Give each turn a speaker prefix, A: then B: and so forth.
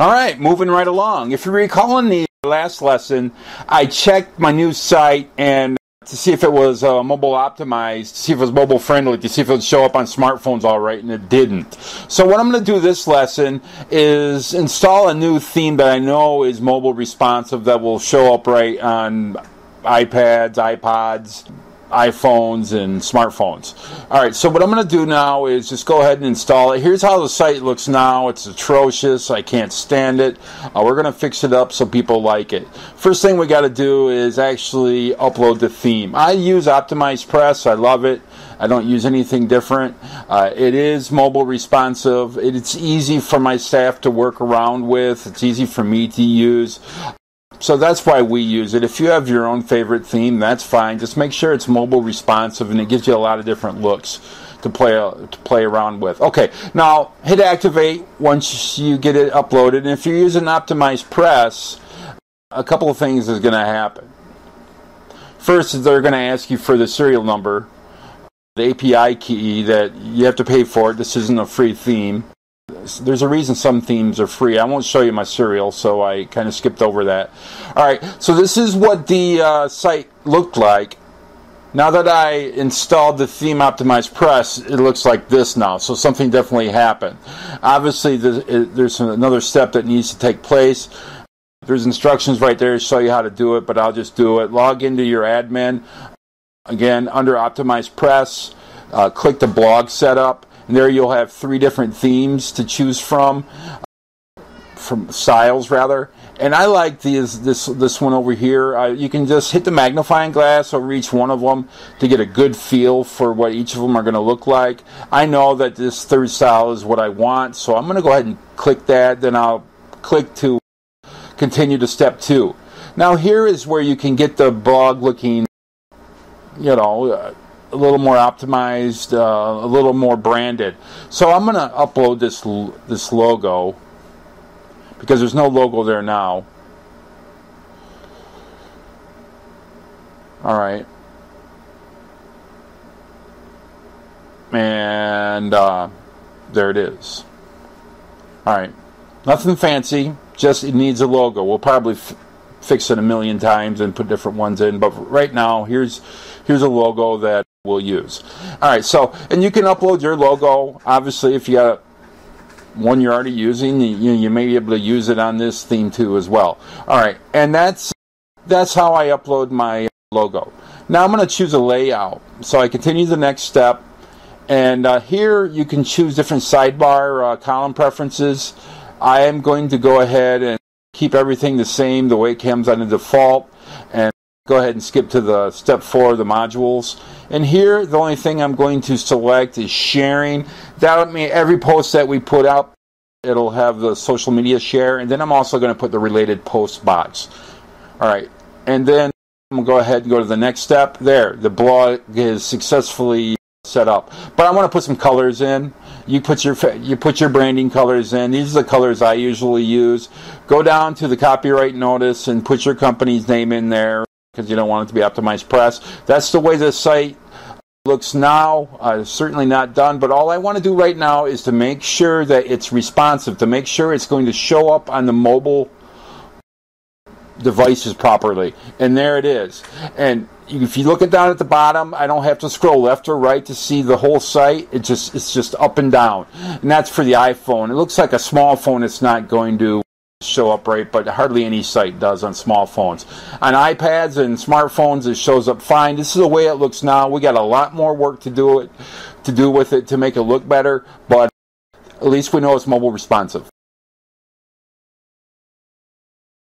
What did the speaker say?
A: All right, moving right along. If you recall in the last lesson, I checked my new site and to see if it was mobile optimized, to see if it was mobile friendly, to see if it would show up on smartphones all right, and it didn't. So what I'm going to do this lesson is install a new theme that I know is mobile responsive that will show up right on iPads, iPods, iPhones, and smartphones. Alright, so what I'm going to do now is just go ahead and install it. Here's how the site looks now. It's atrocious. I can't stand it. We're going to fix it up so people like it. First thing we got to do is actually upload the theme. I use OptimizePress. I love it. I don't use anything different. It is mobile responsive. It's easy for my staff to work around with. It's easy for me to use. So that's why we use it. If you have your own favorite theme, that's fine. Just make sure it's mobile responsive and it gives you a lot of different looks to play around with. Okay, now hit activate once you get it uploaded. And if you're using OptimizePress, a couple of things is going to happen. First is they're going to ask you for the serial number, the API key that you have to pay for it. This isn't a free theme. There's a reason some themes are free. I won't show you my serial, so I kind of skipped over that. Alright, so this is what the site looked like. Now that I installed the theme OptimizePress, it looks like this now, so something definitely happened. Obviously, there's another step that needs to take place. There's instructions right there to show you how to do it, but I'll just do it. Log into your admin. Again, under OptimizePress, click the blog setup. And there you'll have 3 different themes to choose from styles rather. And I like this one over here. You can just hit the magnifying glass over each one of them to get a good feel for what each of them are going to look like. I know that this third style is what I want, so I'm going to go ahead and click that. Then I'll click to continue to step 2. Now here is where you can get the blog looking, you know, a little more optimized, a little more branded. So I'm going to upload this logo because there's no logo there now. Alright. And there it is. Alright. Nothing fancy, just it needs a logo. We'll probably fix it a million times and put different ones in, but right now here's a logo that we'll use. Alright, so, and you can upload your logo. Obviously, if you got one you're already using, you may be able to use it on this theme too as well. Alright, and that's how I upload my logo. Now I'm going to choose a layout. So I continue the next step, and here you can choose different sidebar column preferences. I am going to go ahead and keep everything the same the way it comes on the default, and go ahead and skip to the step 4, the modules. And here, the only thing I'm going to select is sharing. That'll mean every post that we put out, it'll have the social media share. And then I'm also going to put the related post box. Alright, and then I'm going to go ahead and go to the next step. There, the blog is successfully set up. But I want to put some colors in. You put your branding colors in. These are the colors I usually use. Go down to the copyright notice and put your company's name in there, because you don't want it to be OptimizePress. That's the way the site looks now. Certainly not done, but all I want to do right now is to make sure that it's responsive, to make sure it's going to show up on the mobile devices properly. And there it is. And if you look down at the bottom, I don't have to scroll left or right to see the whole site. It's just up and down. And that's for the iPhone. It looks like a small phone, it's not going to show up right, but hardly any site does on small phones. On iPads and smartphones, it shows up fine. This is the way it looks now. We got a lot more work to do with it to make it look better, but at least we know it's mobile responsive.